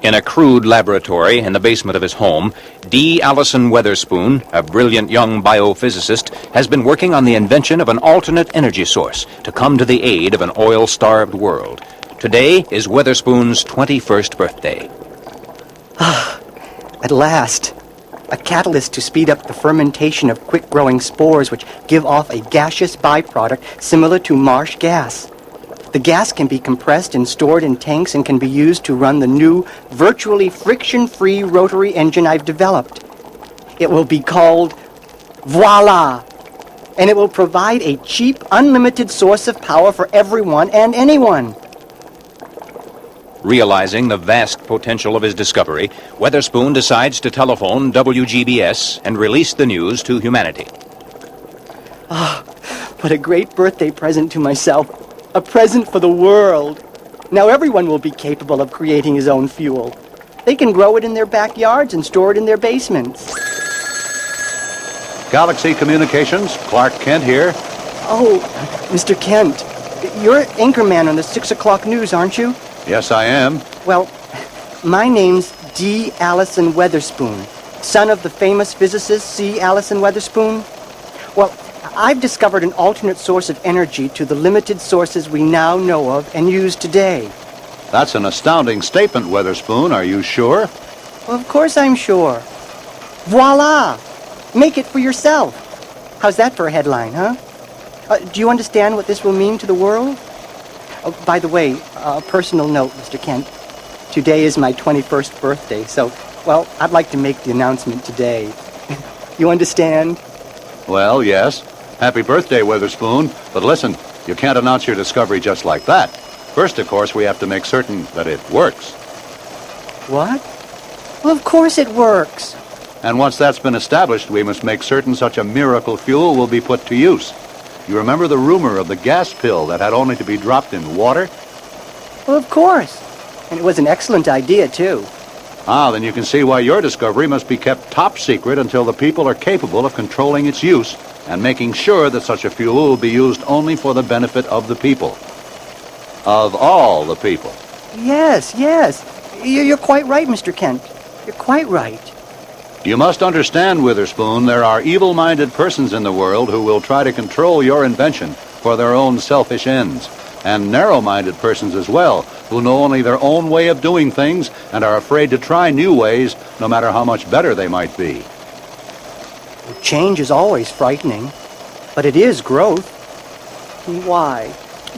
In a crude laboratory in the basement of his home, D. Allison Weatherspoon, a brilliant young biophysicist, has been working on the invention of an alternate energy source to come to the aid of an oil-starved world. Today is Weatherspoon's 21st birthday. At last. A catalyst to speed up the fermentation of quick-growing spores which give off a gaseous byproduct similar to marsh gas. The gas can be compressed and stored in tanks and can be used to run the new, virtually friction-free rotary engine I've developed. It will be called Voila! And it will provide a cheap, unlimited source of power for everyone and anyone. Realizing the vast potential of his discovery, Weatherspoon decides to telephone WGBS and release the news to humanity. What a great birthday present to myself. A present for the world. Now everyone will be capable of creating his own fuel. They can grow it in their backyards and store it in their basements. Galaxy Communications, Clark Kent here. Oh, Mr. Kent, you're anchorman on the 6 o'clock news, aren't you? Yes, I am. Well, my name's D. Allison Weatherspoon, son of the famous physicist C. Allison Weatherspoon. Well, I've discovered an alternate source of energy to the limited sources we now know of and use today. That's an astounding statement, Weatherspoon. Are you sure? Well, of course I'm sure. Voila! Make it for yourself. How's that for a headline, huh? Do you understand what this will mean to the world? Oh, by the way, a personal note, Mr. Kent. Today is my 21st birthday, so, well, I'd like to make the announcement today. You understand? Well, yes. Happy birthday, Weatherspoon. But listen, you can't announce your discovery just like that. First, of course, we have to make certain that it works. What? Well, of course it works. And once that's been established, we must make certain such a miracle fuel will be put to use. You remember the rumor of the gas pill that had only to be dropped in water? Well, of course. And it was an excellent idea, too. Then you can see why your discovery must be kept top secret until the people are capable of controlling its use and making sure that such a fuel will be used only for the benefit of the people. Of all the people. Yes. You're quite right, Mr. Kent. You're quite right. You must understand, Witherspoon, there are evil-minded persons in the world who will try to control your invention for their own selfish ends, and narrow-minded persons as well, who know only their own way of doing things and are afraid to try new ways, no matter how much better they might be. Change is always frightening, but it is growth. Why?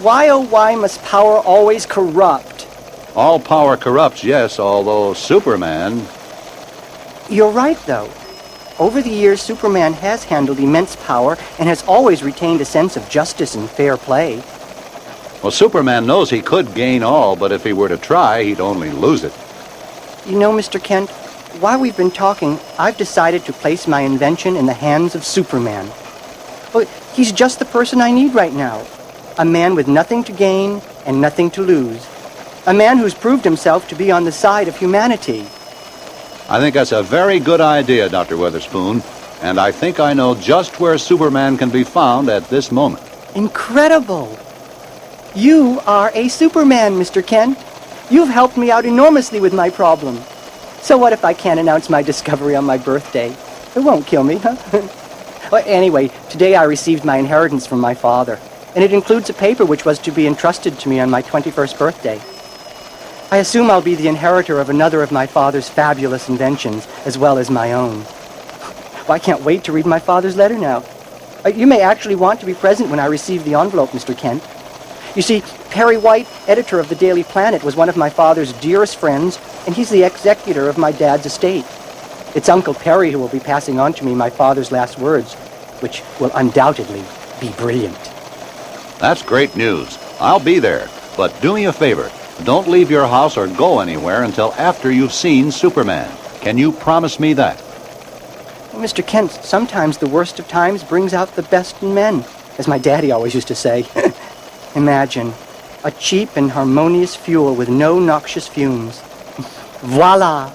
Why, oh why must power always corrupt? All power corrupts, yes, although Superman... You're right, though. Over the years, Superman has handled immense power and has always retained a sense of justice and fair play. Well, Superman knows he could gain all, but if he were to try, he'd only lose it. You know, Mr. Kent, while we've been talking, I've decided to place my invention in the hands of Superman. Well, he's just the person I need right now. A man with nothing to gain and nothing to lose. A man who's proved himself to be on the side of humanity. I think that's a very good idea, Dr. Weatherspoon, and I think I know just where Superman can be found at this moment. Incredible! You are a Superman, Mr. Kent. You've helped me out enormously with my problem. So what if I can't announce my discovery on my birthday? It won't kill me, huh? Well, anyway, today I received my inheritance from my father, and it includes a paper which was to be entrusted to me on my 21st birthday. I assume I'll be the inheritor of another of my father's fabulous inventions, as well as my own. Well, I can't wait to read my father's letter now. You may actually want to be present when I receive the envelope, Mr. Kent. You see, Perry White, editor of the Daily Planet, was one of my father's dearest friends, and he's the executor of my dad's estate. It's Uncle Perry who will be passing on to me my father's last words, which will undoubtedly be brilliant. That's great news. I'll be there, but do me a favor. Don't leave your house or go anywhere until after you've seen Superman. Can you promise me that? Well, Mr. Kent, sometimes the worst of times brings out the best in men, as my daddy always used to say. Imagine, a cheap and harmonious fuel with no noxious fumes. Voila!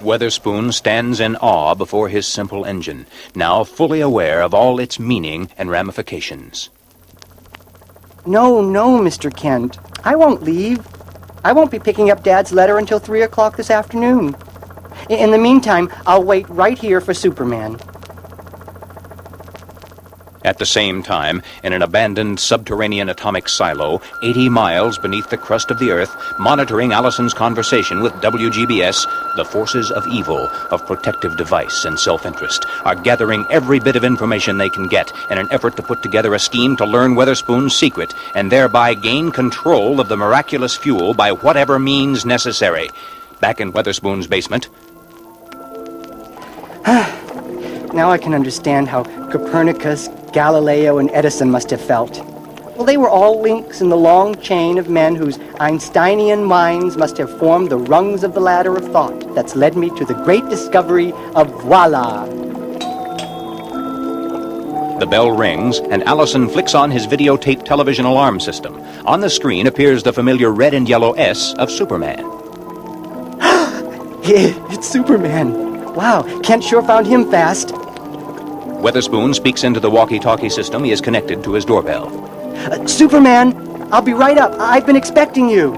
Weatherspoon stands in awe before his simple engine, now fully aware of all its meaning and ramifications. No, Mr. Kent. I won't leave. I won't be picking up Dad's letter until 3 o'clock this afternoon. In the meantime, I'll wait right here for Superman. At the same time, in an abandoned subterranean atomic silo, 80 miles beneath the crust of the Earth, monitoring Allison's conversation with WGBS, the forces of evil, of protective device and self-interest, are gathering every bit of information they can get in an effort to put together a scheme to learn Weatherspoon's secret and thereby gain control of the miraculous fuel by whatever means necessary. Back in Weatherspoon's basement. Now I can understand how Copernicus, Galileo, and Edison must have felt. Well, they were all links in the long chain of men whose Einsteinian minds must have formed the rungs of the ladder of thought that's led me to the great discovery of voila. The bell rings, and Allison flicks on his videotape television alarm system. On the screen appears the familiar red and yellow S of Superman. It's Superman. Wow, Kent sure found him fast. Weatherspoon speaks into the walkie-talkie system. He is connected to his doorbell. Superman, I'll be right up. I've been expecting you.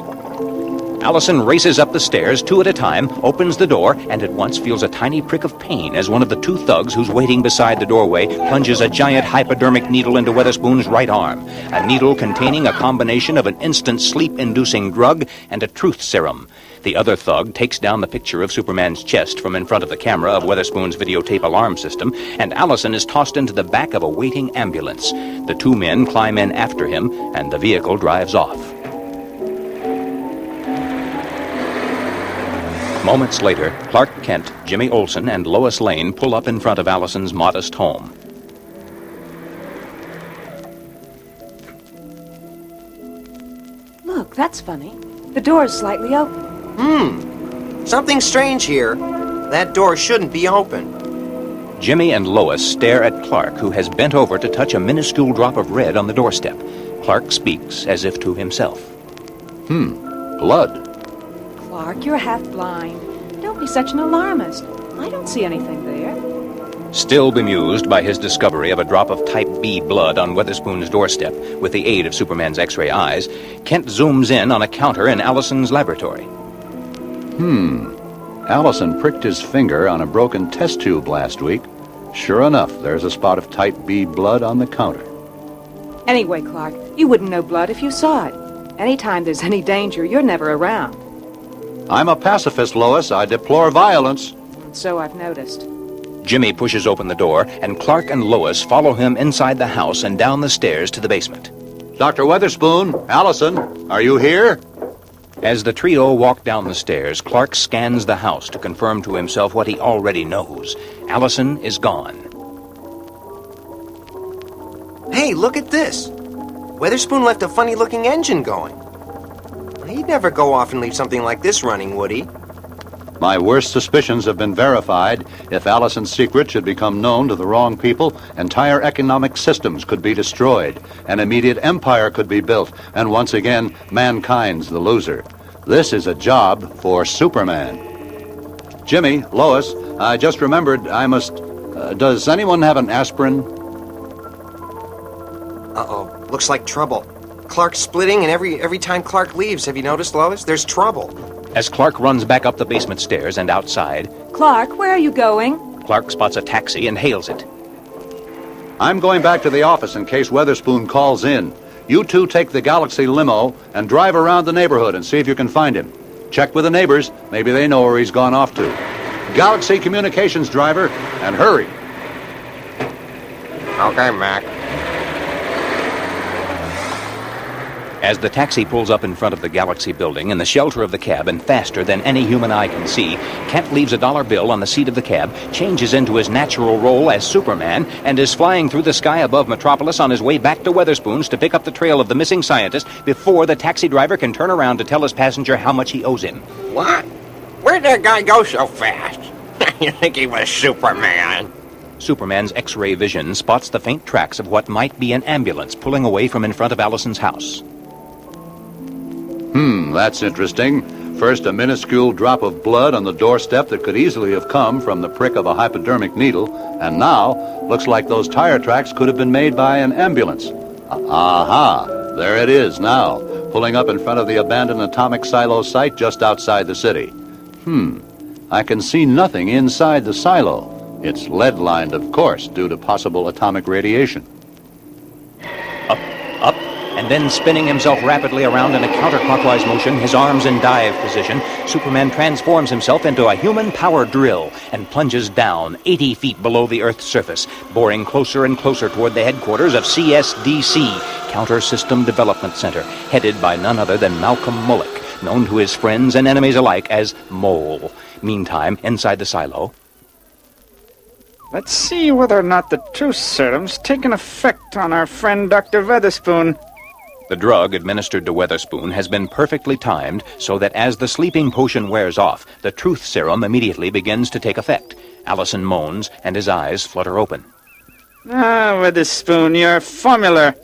Allison races up the stairs, 2 at a time, opens the door, and at once feels a tiny prick of pain as one of the 2 thugs who's waiting beside the doorway plunges a giant hypodermic needle into Weatherspoon's right arm, a needle containing a combination of an instant sleep-inducing drug and a truth serum. The other thug takes down the picture of Superman's chest from in front of the camera of Weatherspoon's videotape alarm system, and Allison is tossed into the back of a waiting ambulance. The 2 men climb in after him, and the vehicle drives off. Moments later, Clark Kent, Jimmy Olsen, and Lois Lane pull up in front of Allison's modest home. Look, that's funny. The door's slightly open. Something strange here. That door shouldn't be open. Jimmy and Lois stare at Clark, who has bent over to touch a minuscule drop of red on the doorstep. Clark speaks as if to himself. Blood. Clark, you're half blind. Don't be such an alarmist. I don't see anything there. Still bemused by his discovery of a drop of type B blood on Weatherspoon's doorstep with the aid of Superman's X-ray eyes, Kent zooms in on a counter in Allison's laboratory. Allison pricked his finger on a broken test tube last week. Sure enough, there's a spot of type B blood on the counter. Anyway, Clark, you wouldn't know blood if you saw it. Anytime there's any danger, you're never around. I'm a pacifist, Lois. I deplore violence. So I've noticed. Jimmy pushes open the door, and Clark and Lois follow him inside the house and down the stairs to the basement. Dr. Weatherspoon, Allison, are you here? As the trio walk down the stairs, Clark scans the house to confirm to himself what he already knows. Allison is gone. Hey, look at this. Weatherspoon left a funny-looking engine going. He'd never go off and leave something like this running, would he? My worst suspicions have been verified. If Allison's secret should become known to the wrong people, entire economic systems could be destroyed, an immediate empire could be built, and once again, mankind's the loser. This is a job for Superman. Jimmy, Lois, I just remembered I must... does anyone have an aspirin? Uh-oh, looks like trouble. Clark's splitting, and every time Clark leaves, have you noticed, Lois? There's trouble. As Clark runs back up the basement stairs and outside, Clark, where are you going? Clark spots a taxi and hails it. I'm going back to the office in case Weatherspoon calls in. You 2 take the Galaxy limo and drive around the neighborhood and see if you can find him. Check with the neighbors. Maybe they know where he's gone off to. Galaxy Communications driver, and hurry. Okay, Mac. As the taxi pulls up in front of the Galaxy building in the shelter of the cab and faster than any human eye can see, Kent leaves a $1 bill on the seat of the cab, changes into his natural role as Superman, and is flying through the sky above Metropolis on his way back to Weatherspoon's to pick up the trail of the missing scientist before the taxi driver can turn around to tell his passenger how much he owes him. What? Where'd that guy go so fast? You think he was Superman? Superman's X-ray vision spots the faint tracks of what might be an ambulance pulling away from in front of Allison's house. That's interesting. First, a minuscule drop of blood on the doorstep that could easily have come from the prick of a hypodermic needle, and now, looks like those tire tracks could have been made by an ambulance. Aha! There it is now. pulling up in front of the abandoned atomic silo site just outside the city. I can see nothing inside the silo. It's lead-lined, of course, due to possible atomic radiation. Up, and then spinning himself rapidly around in a counterclockwise motion, his arms in dive position, Superman transforms himself into a human power drill and plunges down 80 feet below the Earth's surface, boring closer and closer toward the headquarters of CSDC, Counter System Development Center, headed by none other than Malcolm Mullick, known to his friends and enemies alike as Mole. Meantime, inside the silo... Let's see whether or not the truth serum's taken effect on our friend Dr. Weatherspoon. The drug administered to Weatherspoon has been perfectly timed so that as the sleeping potion wears off, the truth serum immediately begins to take effect. Allison moans, and his eyes flutter open. Ah, Weatherspoon, your formula.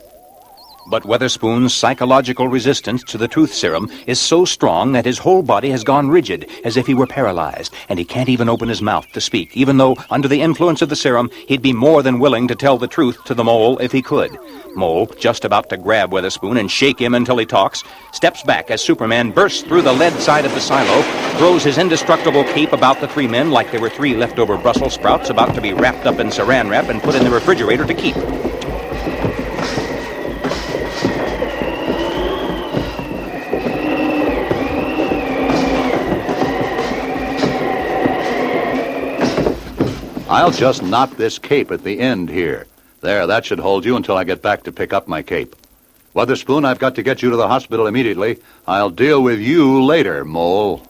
But Weatherspoon's psychological resistance to the truth serum is so strong that his whole body has gone rigid, as if he were paralyzed, and he can't even open his mouth to speak, even though, under the influence of the serum, he'd be more than willing to tell the truth to the Mole if he could. Mole, just about to grab Weatherspoon and shake him until he talks, steps back as Superman bursts through the lead side of the silo, throws his indestructible cape about the three men like they were three leftover Brussels sprouts about to be wrapped up in saran wrap and put in the refrigerator to keep. I'll just knot this cape at the end here. There, that should hold you until I get back to pick up my cape. Weatherspoon, I've got to get you to the hospital immediately. I'll deal with you later, Mole.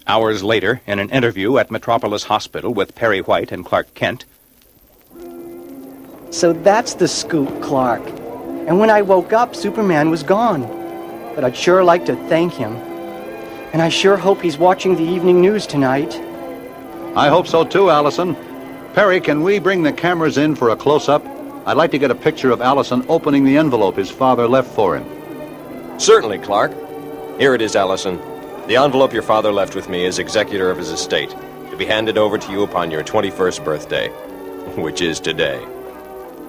Hours later, in an interview at Metropolis Hospital with Perry White and Clark Kent... So that's the scoop, Clark. And when I woke up, Superman was gone. But I'd sure like to thank him. And I sure hope he's watching the evening news tonight. I hope so too, Allison. Perry, can we bring the cameras in for a close-up? I'd like to get a picture of Allison opening the envelope his father left for him. Certainly, Clark. Here it is, Allison. The envelope your father left with me as executor of his estate, to be handed over to you upon your 21st birthday, which is today.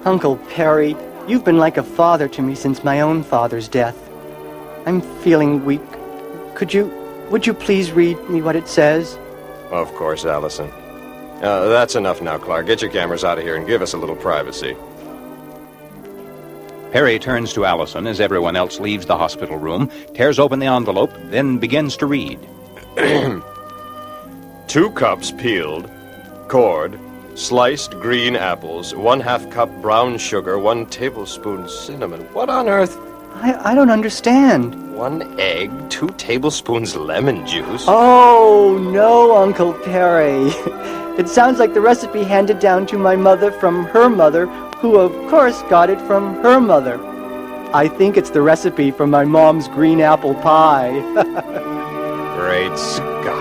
Uncle Perry, you've been like a father to me since my own father's death. I'm feeling weak. Would you please read me what it says? Of course, Allison. That's enough now, Clark. Get your cameras out of here and give us a little privacy. Perry turns to Allison as everyone else leaves the hospital room, tears open the envelope, then begins to read. 2 cups peeled, cored, sliced green apples, 1/2 cup brown sugar, 1 tablespoon cinnamon. What on earth? I don't understand. 1 egg, 2 tablespoons lemon juice. Oh, no, Uncle Perry. It sounds like the recipe handed down to my mother from her mother, who, of course, got it from her mother. I think it's the recipe for my mom's green apple pie. Great Scott.